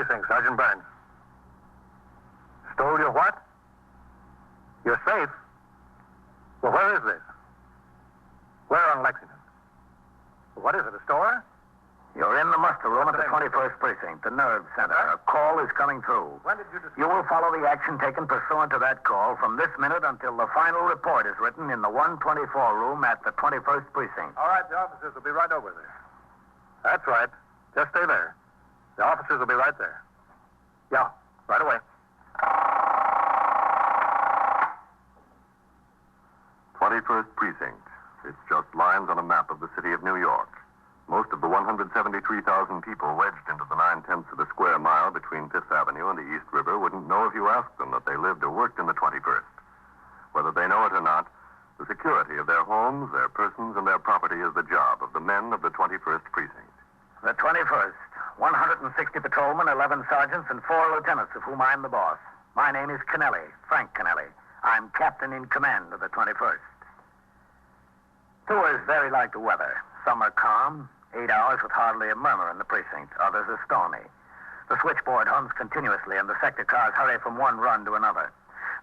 Precinct, Sergeant Burns. Stole your what? Your safe? Well, where is this? Where on Lexington? What is it, a store? You're in the muster room at the 21st Precinct, the nerve center. A call is coming through. When did you discover? You will follow the action taken pursuant to that call from this minute until the final report is written in the 124 room at the 21st Precinct. All right, the officers will be right over there. That's right. Just stay there. The officers will be right there. Yeah, right away. 21st Precinct. It's just lines on a map of the city of New York. Most of the 173,000 people wedged into the 9/10 of the square mile between Fifth Avenue and the East River wouldn't know if you asked them that they lived or worked in the 21st. Whether they know it or not, the security of their homes, their persons, and their property is the job of the men of the 21st Precinct. The 21st. 160 patrolmen, 11 sergeants, and 4 lieutenants, of whom I'm the boss. My name is Kennelly, Frank Kennelly. I'm captain in command of the 21st. Tours vary like the weather. Some are calm, 8 hours with hardly a murmur in the precinct. Others are stormy. The switchboard hums continuously, and the sector cars hurry from one run to another.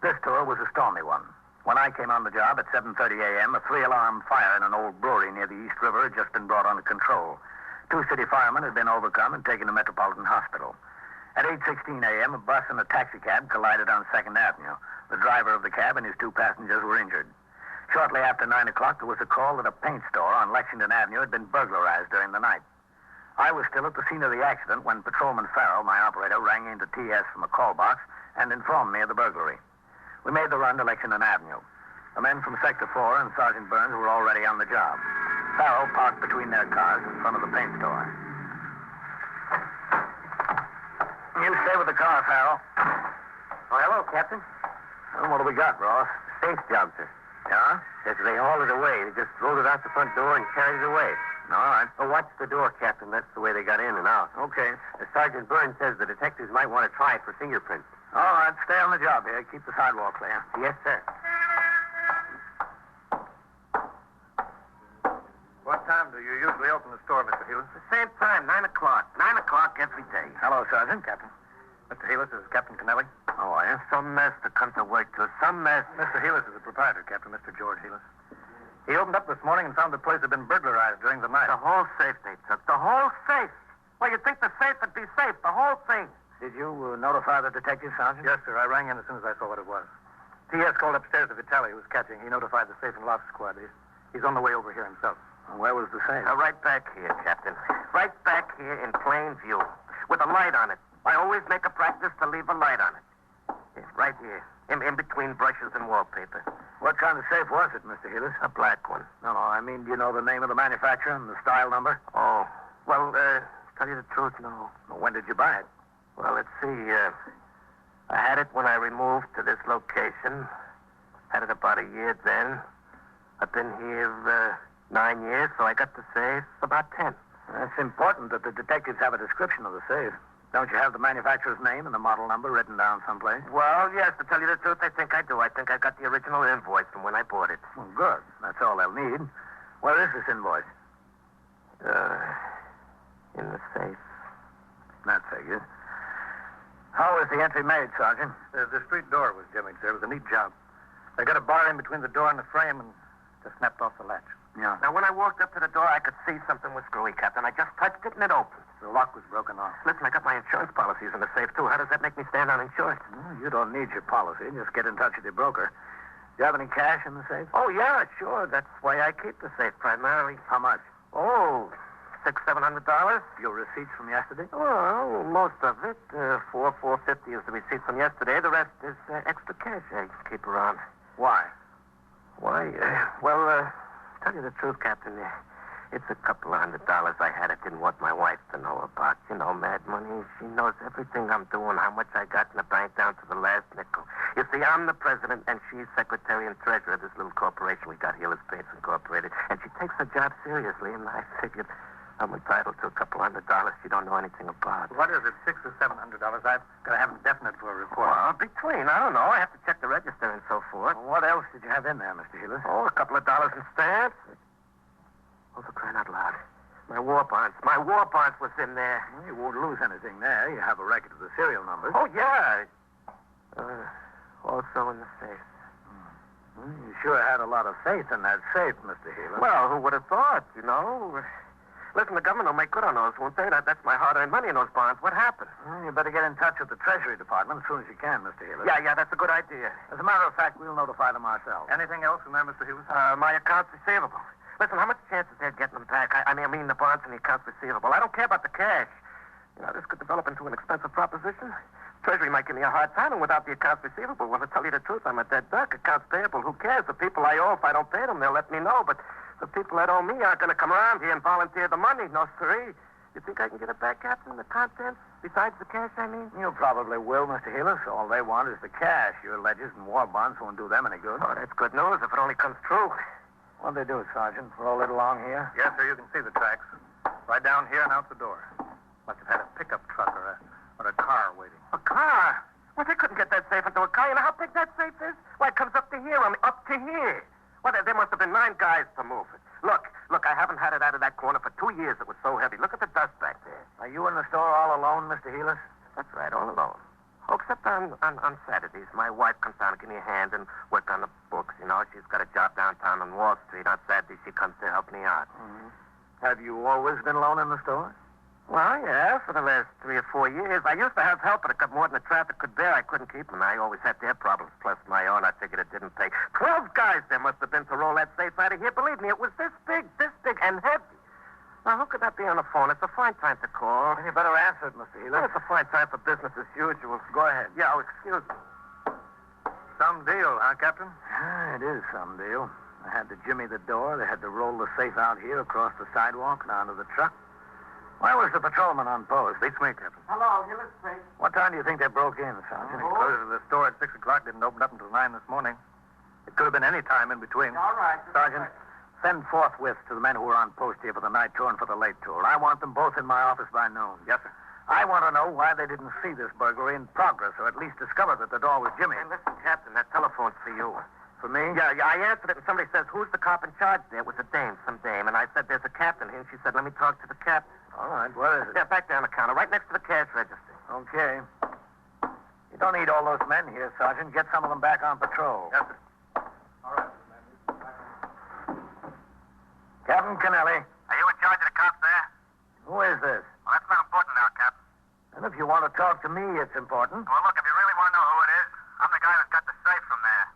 This tour was a stormy one. When I came on the job at 7:30 a.m., a 3-alarm fire in an old brewery near the East River had just been brought under control. 2 city firemen had been overcome and taken to Metropolitan Hospital. At 8:16 a.m., a bus and a taxicab collided on 2nd Avenue. The driver of the cab and his 2 passengers were injured. Shortly after 9 o'clock, there was a call that a paint store on Lexington Avenue had been burglarized during the night. I was still at the scene of the accident when Patrolman Farrell, my operator, rang into TS from a call box and informed me of the burglary. We made the run to Lexington Avenue. The men from Sector 4 and Sergeant Burns were already on the job. Farrell parked between their cars in front of the paint store. You stay with the car, Farrell. Oh, hello, Captain. Well, what do we got, Ross? Safe job, sir. Yeah? Says they hauled it away. They just rolled it out the front door and carried it away. All right. Oh, watch the door, Captain. That's the way they got in and out. Okay. Sergeant Burns says the detectives might want to try it for fingerprints. All right, stay on the job here. Keep the sidewalk clear. Yes, sir. What time do you usually open the store, Mr. Heelis? The same time, 9 o'clock. 9 o'clock every day. Hello, Sergeant. Captain. Mr. Heelis, this is Captain Kennelly. How are you? Some mess to come to work to. Some mess. Mr. Heelis is the proprietor, Captain, Mr. George Heelis. He opened up this morning and found the place had been burglarized during the night. The whole safe they took. The whole safe. Well, you'd think the safe would be safe. The whole thing. Did you notify the detective, Sergeant? Yes, sir. I rang in as soon as I saw what it was. T.S. called upstairs to Vitale, who was catching. He notified the safe and lock squad. He's on the way over here himself. Where was the safe? Right back here, Captain. Right back here in plain view. With a light on it. I always make a practice to leave a light on it. Yeah, right here. In between brushes and wallpaper. What kind of safe was it, Mr. Heelis? A black one. No, I mean, do you know the name of the manufacturer and the style number? Oh. Well, tell you the truth, no. Well, when did you buy it? Well, let's see. I had it when I removed to this location. Had it about a year then. I've been here 9 years, so I got the safe about 10. It's important that the detectives have a description of the safe. Don't you have the manufacturer's name and the model number written down someplace? Well, yes, to tell you the truth, I think I do. I think I got the original invoice from when I bought it. Well, good. That's all they'll need. Where is this invoice? In the safe. That figures. How was the entry made, Sergeant? The street door was jimmied, sir. It was a neat job. They got a bar in between the door and the frame and just snapped off the latch. Yeah. Now, when I walked up to the door, I could see something was screwy, Captain. I just touched it and it opened. The lock was broken off. Listen, I got my insurance policies in the safe, too. How does that make me stand uninsured? Well, you don't need your policy. Just get in touch with your broker. Do you have any cash in the safe? Oh, yeah, sure. That's why I keep the safe primarily. How much? Oh, $600-700. Your receipts from yesterday? Well, most of it. $450 is the receipt from yesterday. The rest is extra cash I keep around. Why? Why? Tell you the truth, Captain. It's a couple of $100 I had. I didn't want my wife to know about. You know, mad money. She knows everything I'm doing, how much I got in the bank down to the last nickel. You see, I'm the president, and she's secretary and treasurer of this little corporation we got here, Paints Incorporated. And she takes her job seriously, and I figured I'm entitled to a couple $100 she don't know anything about. What is it, $600 or $700? I've got to have it definite for a report. Well, between, I don't know. I have to check the register and so forth. Well, what else did you have in there, Mr. Heelis? Oh, a couple of dollars in stamps. Oh, for crying out loud. My war bonds. My war bonds was in there. Well, you won't lose anything there. You have a record of the serial numbers. Oh, yeah. Also in the safe. Well, you sure had a lot of faith in that safe, Mr. Healer. Well, who would have thought, you know? Listen, the government will make good on those, won't they? That's my hard-earned money in those bonds. What happened? Well, you better get in touch with the Treasury Department as soon as you can, Mr. Healer. Yeah, that's a good idea. As a matter of fact, we'll notify them ourselves. Anything else in there, Mr. Healer? My accounts receivable. Listen, how much chance is there of getting them back? I mean the bonds and the accounts receivable. I don't care about the cash. You know, this could develop into an expensive proposition. Treasury might give me a hard time, and without the accounts receivable, well, to tell you the truth, I'm a dead duck. Accounts payable, who cares? The people I owe, if I don't pay them, they'll let me know. But the people that owe me aren't going to come around here and volunteer the money. No, siree. You think I can get it back, Captain? The contents? Besides the cash, I mean? You probably will, Mr. Healer. So all they want is the cash. Your ledgers and war bonds won't do them any good. Oh, that's good news if it only comes true. What'd they do, Sergeant? Roll it along here? Yes, sir. You can see the tracks. Right down here and out the door. Must have had a pickup truck or a car waiting. A car? Well, they couldn't get that safe into a car. You know how big that safe is? Why, it comes up to here. I mean, up to here. Well, there must have been 9 guys to move it. Look, I haven't had it out of that corner for 2 years. It was so heavy. Look at the dust back there. Are you in the store all alone, Mr. Healer? That's right, all alone. Oh, except on Saturdays. My wife comes down to give me a hand and work on the books. You know, she's got a job downtown on Wall Street. On Saturdays, she comes to help me out. Mm-hmm. Have you always been alone in the store? Well, yeah, for the last 3 or 4 years. I used to have help, but it got more than the traffic could bear. I couldn't keep them. I always had their problems, plus my own. I figured it didn't pay. 12 guys there must have been to roll that safe out of here. Believe me, it was this big, and heavy. Now, who could that be on the phone? It's a fine time to call. Well, you better answer it, Mr. Healer. Well, it's a fine time for business as usual. Go ahead. Yeah, excuse me. Some deal, huh, Captain? It is some deal. I had to jimmy the door. They had to roll the safe out here across the sidewalk and onto the truck. Why was the patrolman on post? Beats me, Captain. Hello, Hillis Street. What time do you think they broke in, Sergeant? They closed the store at 6 o'clock. Didn't open up until 9 this morning. It could have been any time in between. All right. Sergeant, send forthwith to the men who are on post here for the night tour and for the late tour. I want them both in my office by noon. Yes, sir. I want to know why they didn't see this burglary in progress, or at least discover that the door was Hey, jimmied. listen, Captain, that telephone's for you. For me? Yeah, I answered it, and somebody says, who's the cop in charge there? It was a dame, some dame. And I said, there's a captain here. And she said, let me talk to the captain. All right, where is it? Yeah, back there on the counter, right next to the cash register. Okay. You don't need all those men here, Sergeant. Get some of them back on patrol. Yes, sir. All right, Captain Kennelly. Are you in charge of the cops there? Who is this? Well, that's not important now, Captain. And if you want to talk to me, it's important. Well, look, if you really want to know who it is, I'm the guy that got the safe from there.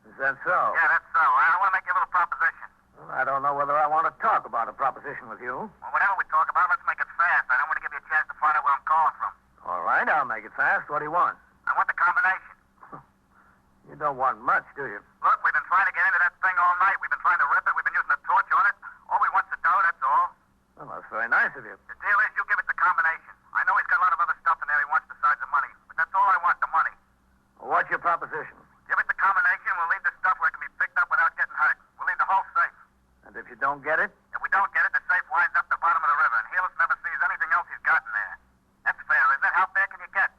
Is that so? Yeah, that's so. I want to make you a little proposition. Well, I don't know whether I want to talk about a proposition with you. Well, whatever we talk about, let's make it fast. I don't want to give you a chance to find out where I'm calling from. All right, I'll make it fast. What do you want? I want the combination. You don't want much, do you? Look, we've been trying to get into that thing all night. We've been trying to rip it. We've been using a torch on it. All we want's the dough, that's all. Well, that's very nice of you. The deal is you give it the combination. I know he's got a lot of other stuff in there he wants besides the money. But that's all I want, the money. Well, what's your proposition? Give it the combination, we'll leave the stuff where it can be picked up without getting hurt. We'll leave the whole safe. And if you don't get it? If we don't get it, the safe winds up the bottom of the river, and Helis never sees anything else he's got in there. That's fair, isn't it? How fair can you get?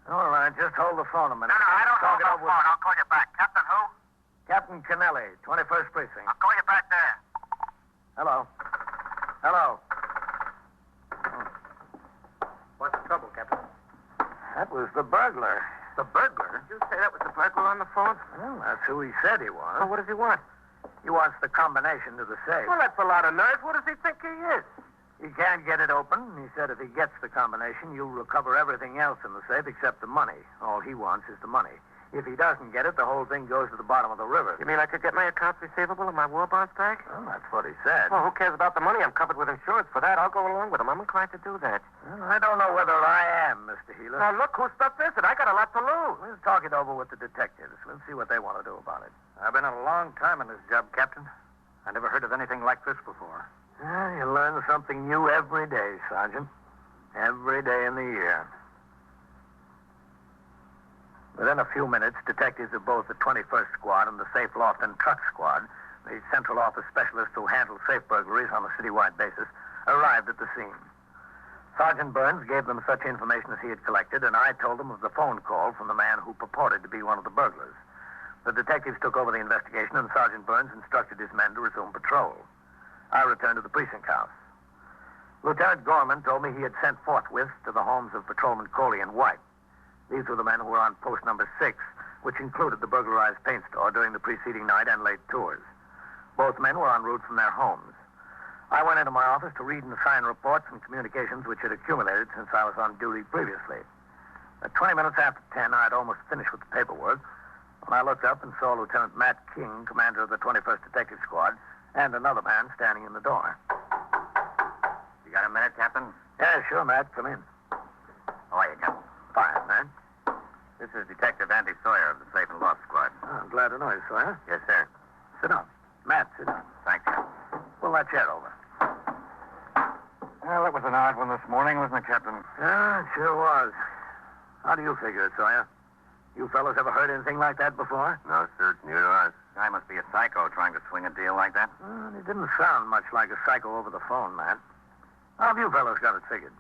All right, just hold the phone a minute. No, I don't Talk hold it no over with phone. I'll call you back. Captain who? Captain Kennelly, 21st Precinct. I'll call you back there. Hello. Hello. What's the trouble, Captain? That was the burglar. The burglar? Did you say that was the burglar on the phone? Well, that's who he said he was. Well, what does he want? He wants the combination to the safe. Well, that's a lot of nerve. What does he think he is? He can't get it open. He said if he gets the combination, you'll recover everything else in the safe except the money. All he wants is the money. If he doesn't get it, the whole thing goes to the bottom of the river. You mean I could get my accounts receivable and my war bonds back? Well, that's what he said. Well, who cares about the money? I'm covered with insurance for that. I'll go along with him. I'm inclined to do that. Well, I don't know whether I am, Mr. Healer. Now, look, whose stuff is it? I got a lot to lose. We'll talk it over with the detectives. We'll see what they want to do about it. I've been a long time in this job, Captain. I never heard of anything like this before. You learn something new every day, Sergeant. Every day in the year. Within a few minutes, detectives of both the 21st Squad and the Safe Loft and Truck Squad, the central office specialists who handle safe burglaries on a citywide basis, arrived at the scene. Sergeant Burns gave them such information as he had collected, and I told them of the phone call from the man who purported to be one of the burglars. The detectives took over the investigation, and Sergeant Burns instructed his men to resume patrol. I returned to the precinct house. Lieutenant Gorman told me he had sent forthwith to the homes of Patrolman Coley and White. These were the men who were on post number 6, which included the burglarized paint store during the preceding night and late tours. Both men were en route from their homes. I went into my office to read and sign reports and communications which had accumulated since I was on duty previously. At 20 minutes after 10, I had almost finished with the paperwork when I looked up and saw Lieutenant Matt King, commander of the 21st Detective Squad, and another man standing in the door. You got a minute, Captain? Yeah, sure, Matt. Come in. How are you, Captain? Fine, man. This is Detective Andy Sawyer of the Safe and Loft Squad. Oh, I'm glad to know you, Sawyer. Yes, sir. Sit down. Matt, sit down. Thanks, Captain. Pull that chair over. Well, that was an odd one this morning, wasn't it, Captain? Yeah, it sure was. How do you figure it, Sawyer? You fellas ever heard anything like that before? No, sir. Neither us. Guy must be a psycho trying to swing a deal like that. Well, it didn't sound much like a psycho over the phone, Matt. How have you fellas got it figured?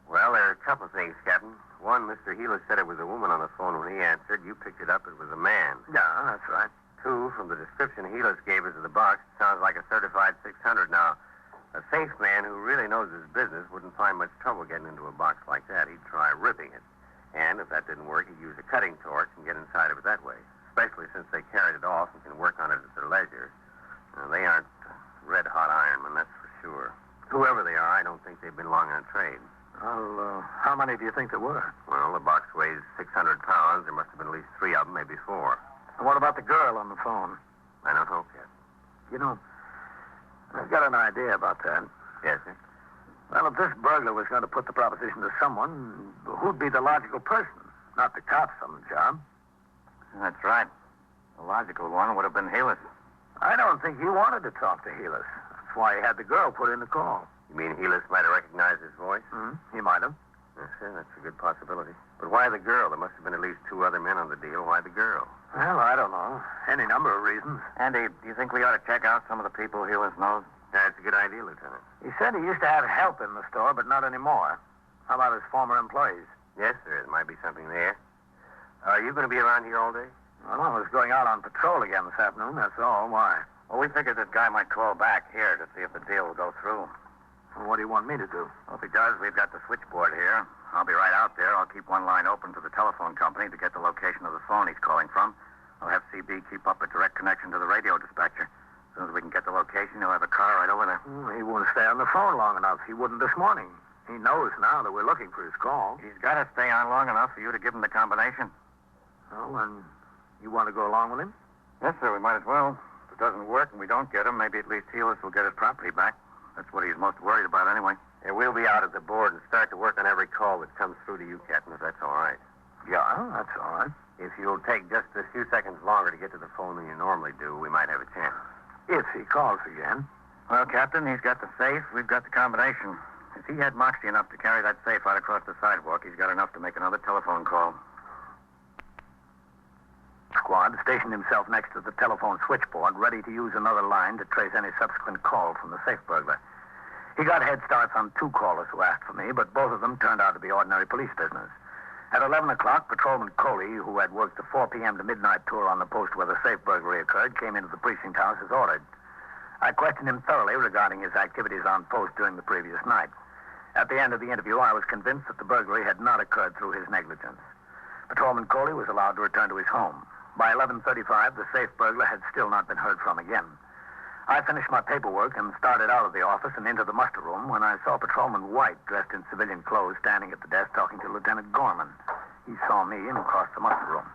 Well, there are a couple of things, Captain. One, Mr. Healer said it was a woman on the phone when he answered. You picked it up, it was a man. Yeah, that's right. Two, from the description Healers gave us of the box, it sounds like a certified 600. Now, a safe man who really knows his business wouldn't find much trouble getting into a box like that. He'd try ripping it. And if that didn't work, he'd use a cutting torch and get inside of it that way, especially since they carried it off and can work on it at their leisure. They aren't red-hot ironmen, that's for sure. Whoever they are, I don't think they've been long on trade. Well, how many do you think there were? Well, the box weighs 600 pounds. There must have been at least 3 of them, maybe 4. And what about the girl on the phone? I don't know, Captain. You know, I've got an idea about that. Yes, sir? Well, if this burglar was going to put the proposition to someone, who'd be the logical person? Not the cops on the job. That's right. The logical one would have been Healers. I don't think he wanted to talk to Healers. That's why he had the girl put in the call. You mean Healers might have recognized his voice? He might have. Yes, sir, that's a good possibility. But why the girl? There must have been at least 2 other men on the deal. Why the girl? Well, I don't know. Any number of reasons. Andy, do you think we ought to check out some of the people Healers knows? That's a good idea, Lieutenant. He said he used to have help in the store, but not anymore. How about his former employees? Yes, sir, there might be something there. Are you going to be around here all day? Well, I was going out on patrol again this afternoon, that's all. Why? Well, we figured this guy might call back here to see if the deal will go through. Well, what do you want me to do? Well, if he does, we've got the switchboard here. I'll be right out there. I'll keep one line open to the telephone company to get the location of the phone he's calling from. I'll have CB keep up a direct connection to the radio dispatcher. As soon as we can get the location, he'll have a car right over there. He won't stay on the phone long enough. He wouldn't this morning. He knows now that we're looking for his call. He's got to stay on long enough for you to give him the combination. Well, then, you want to go along with him? Yes, sir, we might as well. If it doesn't work and we don't get him, maybe at least Healers will get his property back. That's what he's most worried about anyway. Yeah, we'll be out at the board and start to work on every call that comes through to you, Captain, if that's all right. Yeah, that's all right. If you'll take just a few seconds longer to get to the phone than you normally do, we might have a chance. If he calls again. Well, Captain, he's got the safe. We've got the combination. If he had moxie enough to carry that safe out across the sidewalk, he's got enough to make another telephone call. Squad stationed himself next to the telephone switchboard, ready to use another line to trace any subsequent call from the safe burglar. He got head starts on 2 callers who asked for me, but both of them turned out to be ordinary police business. At 11 o'clock, Patrolman Coley, who had worked the 4 p.m. to midnight tour on the post where the safe burglary occurred, came into the precinct house as ordered. I questioned him thoroughly regarding his activities on post during the previous night. At the end of the interview, I was convinced that the burglary had not occurred through his negligence. Patrolman Coley was allowed to return to his home. By 11:35, the safe burglar had still not been heard from again. I finished my paperwork and started out of the office and into the muster room when I saw Patrolman White, dressed in civilian clothes, standing at the desk talking to Lieutenant Gorman. He saw me and crossed the muster room.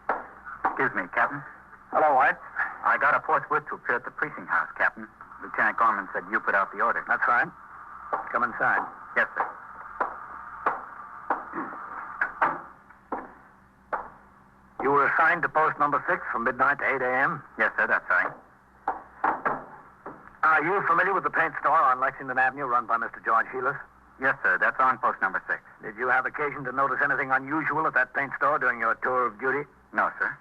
Excuse me, Captain. Hello, White. I got a forthwith to appear at the precinct house, Captain. Lieutenant Gorman said you put out the order. That's right. Come inside. Yes, sir. You were assigned to post number 6 from midnight to 8 a.m.? Yes, sir, that's right. Are you familiar with the paint store on Lexington Avenue run by Mr. George Healers? Yes, sir, that's on post number 6. Did you have occasion to notice anything unusual at that paint store during your tour of duty? No, sir.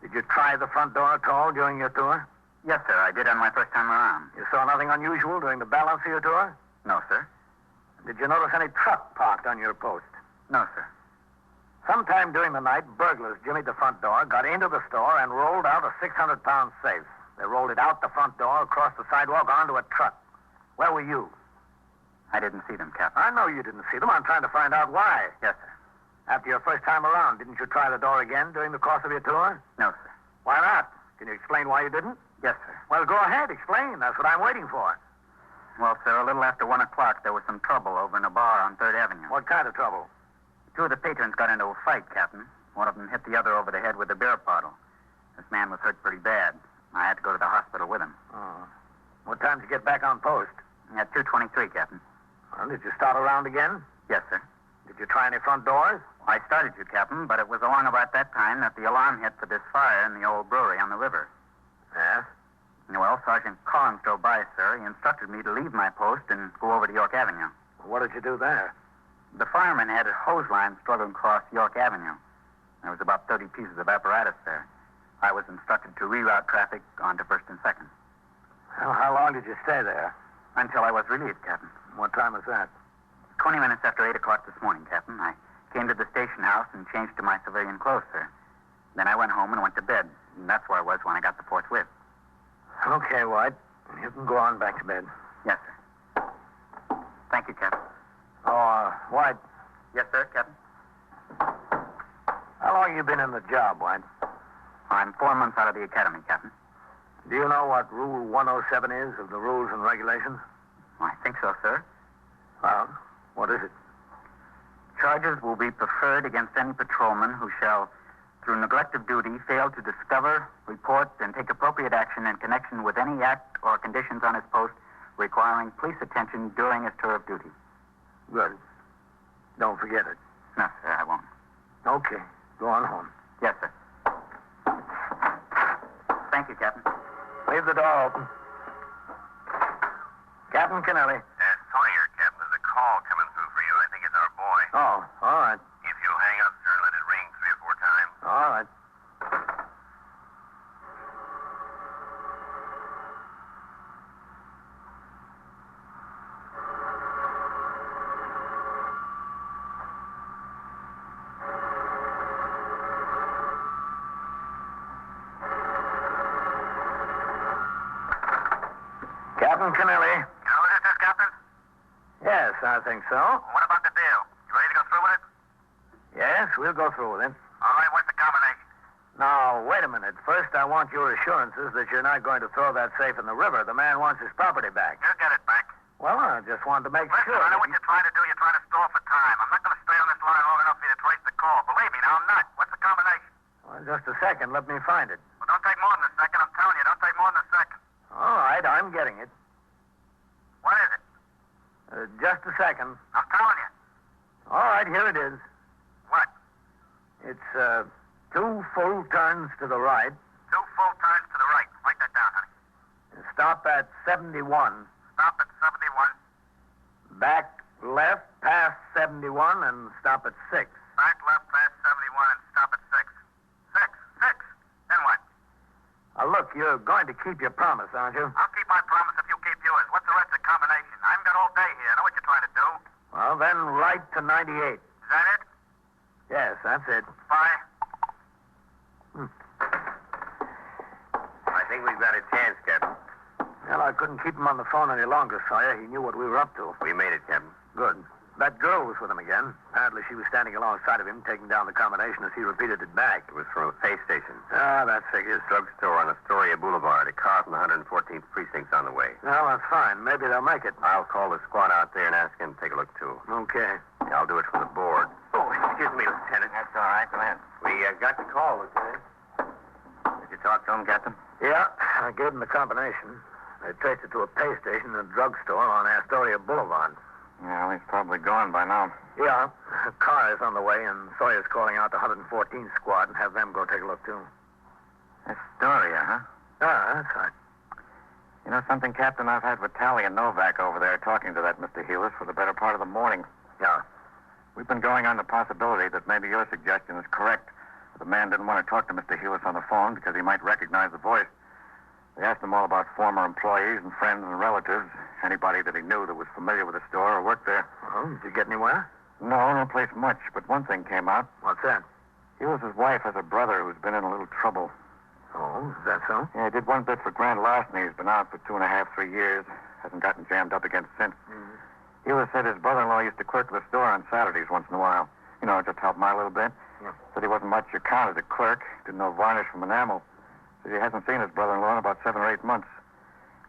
Did you try the front door at all during your tour? Yes, sir, I did on my first time around. You saw nothing unusual during the balance of your tour? No, sir. Did you notice any truck parked on your post? No, sir. Sometime during the night, burglars jimmied the front door, got into the store, and rolled out a 600-pound safe. They rolled it out the front door, across the sidewalk, onto a truck. Where were you? I didn't see them, Captain. I know you didn't see them. I'm trying to find out why. Yes, sir. After your first time around, didn't you try the door again during the course of your tour? No, sir. Why not? Can you explain why you didn't? Yes, sir. Well, go ahead. Explain. That's what I'm waiting for. Well, sir, a little after 1 o'clock, there was some trouble over in a bar on 3rd Avenue. What kind of trouble? 2 of the patrons got into a fight, Captain. One of them hit the other over the head with a beer bottle. This man was hurt pretty bad. I had to go to the hospital with him. Oh. What time did you get back on post? At 2:23, Captain. Well, did you start around again? Yes, sir. Did you try any front doors? I started to, Captain, but it was along about that time that the alarm hit for this fire in the old brewery on the river. Yes. Well, Sergeant Collins drove by, sir. He instructed me to leave my post and go over to York Avenue. What did you do there? The fireman had a hose line struggling across York Avenue. There was about 30 pieces of apparatus there. I was instructed to reroute traffic onto 1st and 2nd. Well, how long did you stay there? Until I was relieved, Captain. What time was that? 20 minutes after 8 o'clock this morning, Captain. I came to the station house and changed to my civilian clothes, sir. Then I went home and went to bed. And that's where I was when I got the forthwith. Okay, White. You can go on back to bed. Yes, sir. Thank you, Captain. Oh, White, Yes, sir, Captain. how long you been in the job, White? I'm 4 months out of the academy, Captain. Do you know what Rule 107 is of the rules and regulations? I think so, sir. Well, what is it? Charges will be preferred against any patrolman who shall, through neglect of duty, fail to discover, report, and take appropriate action in connection with any act or conditions on his post requiring police attention during his tour of duty. Good. Don't forget it. No, sir, I won't. Okay. Go on home. Yes, sir. Thank you, Captain. Leave the door open. Captain Kennelly. Sawyer, Captain, there's a call coming through for you. I think it's our boy. Oh, all right. If you'll hang up, sir, let it ring 3 or 4 times. All right. Captain Kennelly. You know who this is, Captain? Yes, I think so. What about the deal? You ready to go through with it? Yes, we'll go through with it. All right, what's the combination? Now, wait a minute. First, I want your assurances that you're not going to throw that safe in the river. The man wants his property back. You'll get it back. Well, I just wanted to make Listen, sure. I know that what you're trying to do. You're trying to stall for time. I'm not going to stay on this line long enough for you to trace the call. Believe me, now I'm not. What's the combination? Well, just a second. Let me find it. Well, don't take more than a second. I'm telling you, don't take more than a second. All right, I'm getting it. What is it? Just a second. I'm telling you. All right, here it is. What? It's 2 full turns to the right. 2 full turns to the right. Write that down, honey. Stop at 71. Stop at 71. Back left past 71 and stop at 6. Back left past 71 and stop at 6. 6. 6. Then what? Look, you're going to keep your promise, aren't you? I'll keep my promise if you keep yours. What's the rest of the combination? I haven't got all day here. I know what you're trying to do. Well, then right to 98. Is that it? Yes, that's it. Bye. I think we've got a chance, Captain. Well, I couldn't keep him on the phone any longer, Sawyer. He knew what we were up to. We made it, Captain. Good. That girl was with him again. Apparently she was standing alongside of him, taking down the combination as he repeated it back. It was from a pay station. Ah, that figures. Drugstore on Astoria Boulevard. A car from the 114th Precinct's on the way. Well, that's fine. Maybe they'll make it. I'll call the squad out there and ask him to take a look, too. Okay. I'll do it from the board. Oh, excuse me, Lieutenant. That's all right. Go ahead. We got the call, Lieutenant. Did you talk to him, Captain? Yeah, I gave him the combination. They traced it to a pay station and a drugstore on Astoria Boulevard. Yeah, he's probably gone by now. Yeah, a car is on the way, and Sawyer's calling out the 114th squad and have them go take a look, too. Astoria, huh? Ah, that's right. You know something, Captain? I've had Vitali and Novak over there talking to that Mr. Heelis for the better part of the morning. Yeah. We've been going on the possibility that maybe your suggestion is correct. The man didn't want to talk to Mr. Heelis on the phone because he might recognize the voice. We asked him all about former employees and friends and relatives, anybody that he knew that was familiar with the store or worked there. Well, did you get anywhere? No place much, but one thing came out. What's that? Heelis' wife has a brother who's been in a little trouble. Oh, is that so? Yeah, he did one bit for grand larceny. He's been out for 2.5, 3 years. Hasn't gotten jammed up again since. Mm-hmm. Hewitt said his brother-in-law used to clerk at the store on Saturdays once in a while. You know, just help him out a little bit. Yeah. Said he wasn't much account as a clerk. Didn't know varnish from enamel. Said he hasn't seen his brother-in-law in about 7 or 8 months.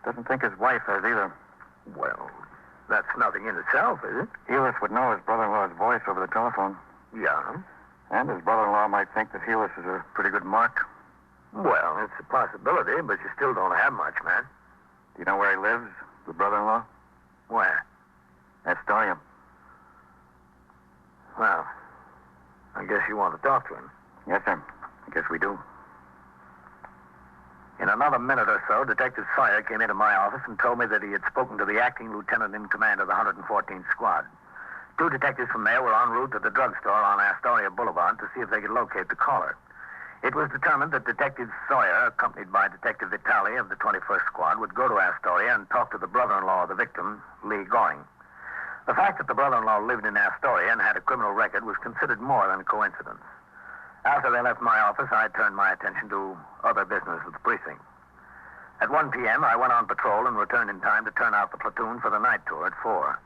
Doesn't think his wife has either. Well, that's nothing in itself, is it? Hewitt would know his brother-in-law's voice over the telephone. Yeah. And his brother-in-law might think that Hewitt is a pretty good mark. Well, it's a possibility, but you still don't have much, man. Do you know where he lives, the brother-in-law? Where? Astoria. Well, I guess you want to talk to him. Yes, sir. I guess we do. In another minute or so, Detective Sawyer came into my office and told me that he had spoken to the acting lieutenant in command of the 114th Squad. 2 detectives from there were en route to the drugstore on Astoria Boulevard to see if they could locate the caller. It was determined that Detective Sawyer, accompanied by Detective Vitale of the 21st Squad, would go to Astoria and talk to the brother-in-law of the victim, Lee Goring. The fact that the brother-in-law lived in Astoria and had a criminal record was considered more than a coincidence. After they left my office, I turned my attention to other business at the precinct. At 1 p.m., I went on patrol and returned in time to turn out the platoon for the night tour at 4.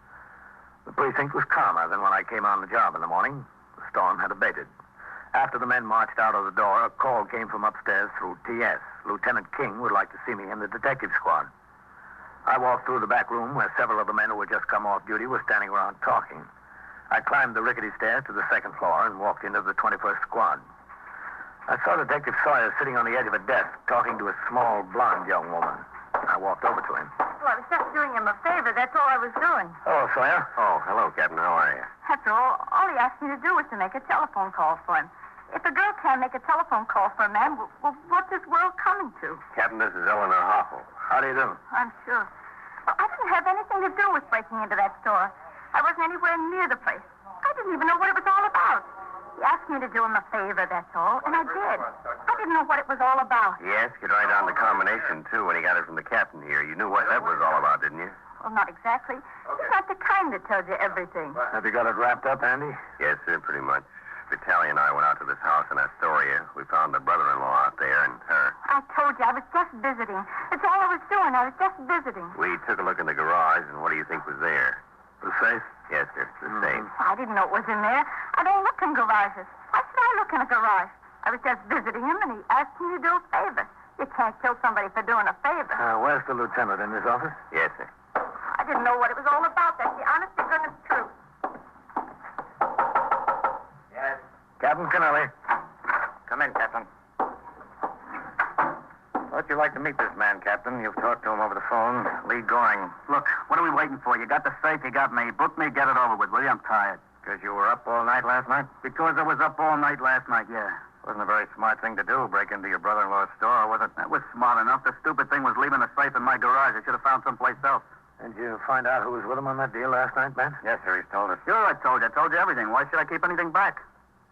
The precinct was calmer than when I came on the job in the morning. The storm had abated. After the men marched out of the door, a call came from upstairs through T.S. Lieutenant King would like to see me in the detective squad. I walked through the back room where several of the men who had just come off duty were standing around talking. I climbed the rickety stairs to the 2nd floor and walked into the 21st Squad. I saw Detective Sawyer sitting on the edge of a desk talking to a small, blonde young woman. I walked over to him. Well, I was just doing him a favor. That's all I was doing. Hello, Sawyer. Oh, hello, Captain. How are you? After all he asked me to do was to make a telephone call for him. If a girl can't make a telephone call for a man, well, what's this world coming to? Captain, this is Eleanor Hoffel. How do you do? I'm sure. Well, I didn't have anything to do with breaking into that store. I wasn't anywhere near the place. I didn't even know what it was all about. He asked me to do him a favor, that's all, and I did. I didn't know what it was all about. Yes, you could write down the combination, too, when he got it from the captain here. You knew what that was all about, didn't you? Well, not exactly. He's not the kind that tells you everything. Have you got it wrapped up, Andy? Yes, sir, pretty much. Vitaly and I went out to this house in Astoria. We found the brother-in-law out there and her. I told you, I was just visiting. That's all I was doing. I was just visiting. We took a look in the garage, and what do you think was there? The safe? Yes, sir, the safe. I didn't know it was in there. I don't look in garages. Why should I look in a garage? I was just visiting him, and he asked me to do a favor. You can't kill somebody for doing a favor. Where's the lieutenant? In his office? Yes, sir. I didn't know what it was all about. That's the honest to goodness truth. Yes. Captain Kennelly. Come in, Captain. Thought you'd like to meet this man, Captain. You've talked to him over the phone. Lee Goring. Look, what are we waiting for? You got the safe, you got me. Book me, get it over with, will you? I'm tired. Because you were up all night last night? Because I was up all night last night, yeah. Wasn't a very smart thing to do, break into your brother-in-law's store, was it? That was smart enough. The stupid thing was leaving the safe in my garage. I should have found someplace else. Did you find out who was with him on that deal last night, Ben? Yes, sir, he's told us. Sure, I told you. I told you everything. Why should I keep anything back?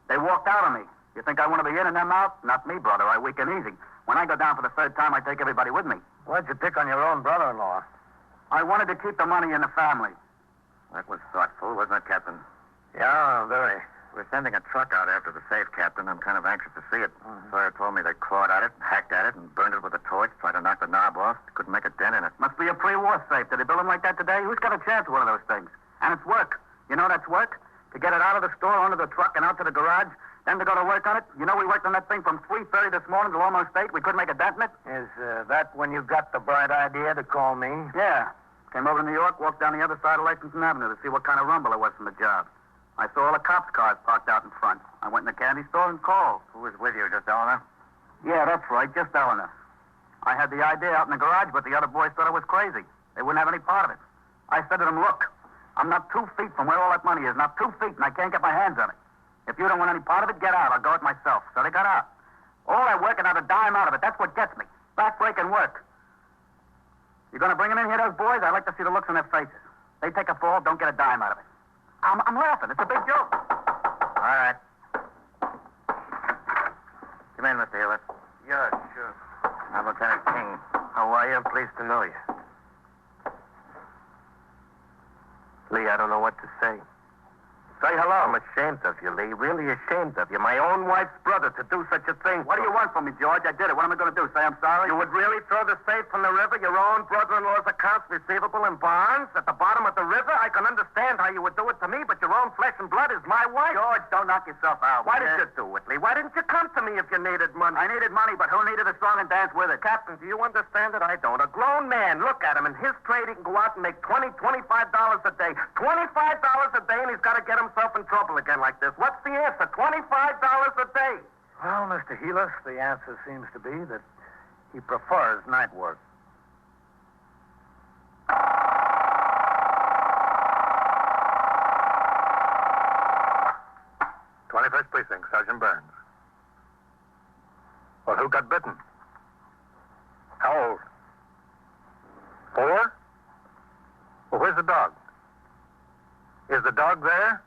They walked out on me. You think I want to be in and them out? Not me, brother. I weak and easy. When I go down for the 3rd time, I take everybody with me. Why'd you pick on your own brother-in-law? I wanted to keep the money in the family. That was thoughtful, wasn't it, Captain? Yeah, very. We're sending a truck out after the safe, Captain. I'm kind of anxious to see it. Sawyer told me they clawed at it, hacked at it, and burned it with a torch, tried to knock the knob off. Couldn't make a dent in it. Must be a pre-war safe. Did they build them like that today? Who's got a chance with one of those things? And it's work. You know that's work? To get it out of the store, onto the truck, and out to the garage, then to go to work on it. You know we worked on that thing from 3:30 this morning till almost 8. We couldn't make a dent in it. Is that when you got the bright idea to call me? Yeah. Came over to New York, walked down the other side of Lexington Avenue to see what kind of rumble it was from the job. I saw all the cops' cars parked out in front. I went in the candy store and called. Who was with you, just Eleanor? Yeah, that's right, just Eleanor. I had the idea out in the garage, but the other boys thought I was crazy. They wouldn't have any part of it. I said to them, look, I'm not 2 feet from where all that money is, not 2 feet, and I can't get my hands on it. If you don't want any part of it, get out. I'll go it myself. So they got out. All that work and not a dime out of it. That's what gets me. Back-breaking work. You going to bring them in here, those boys? I'd like to see the looks on their faces. They take a fall, don't get a dime out of it. I'm laughing. It's a big joke. All right. Come in, Mr. Hewitt. Yeah, sure. I'm Lieutenant King. How are you? I'm pleased to know you. Lee, I don't know what to say. Say hello. I'm ashamed of you, Lee. Really ashamed of you. My own wife's brother to do such a thing. What do you want from me, George? I did it. What am I going to do? Say I'm sorry? You would really throw the safe from the river, your own brother-in-law's accounts receivable and bonds at the bottom of the river, I can understand how you would do it to me, but your own flesh and blood is my wife. George, don't knock yourself out. Why did you do it, Lee? Why didn't you come to me if you needed money? I needed money, but who needed a song and dance with it? Captain, do you understand it? I don't. A grown man, look at him. In his trade, he can go out and make $20, $25 a day. $25 a day, and he's got to get himself in trouble again like this. What's the answer? $25 a day. Well, Mr. Helis, the answer seems to be that he prefers night work. 21st Precinct, Sergeant Burns. Well, who got bitten? How old? 4? Well, where's the dog? Is the dog there?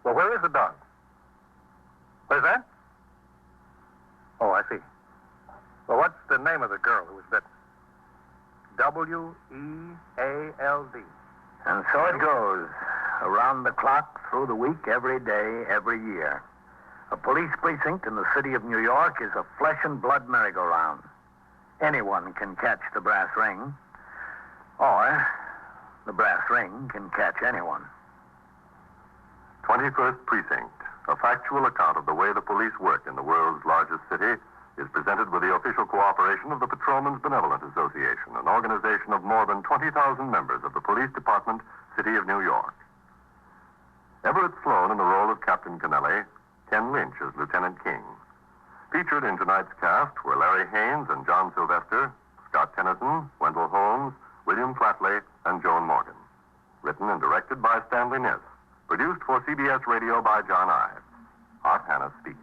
Well, where is the dog? Where's that? Oh, I see. Well, what's the name of the girl who was bitten? W-E-A-L-D. And so it goes. Around the clock, through the week, every day, every year. A police precinct in the city of New York is a flesh and blood merry-go-round. Anyone can catch the brass ring. Or the brass ring can catch anyone. 21st Precinct, a factual account of the way the police work in the world's largest city, is presented with the official cooperation of the Patrolmen's Benevolent Association, an organization of more than 20,000 members of the Police Department, City of New York. Everett Sloan in the role of Captain Kennelly, Ken Lynch as Lieutenant King. Featured in tonight's cast were Larry Haynes and John Sylvester, Scott Tennyson, Wendell Holmes, William Flatley, and Joan Morgan. Written and directed by Stanley Niss. Produced for CBS Radio by John Ives. Art Hanna speaking.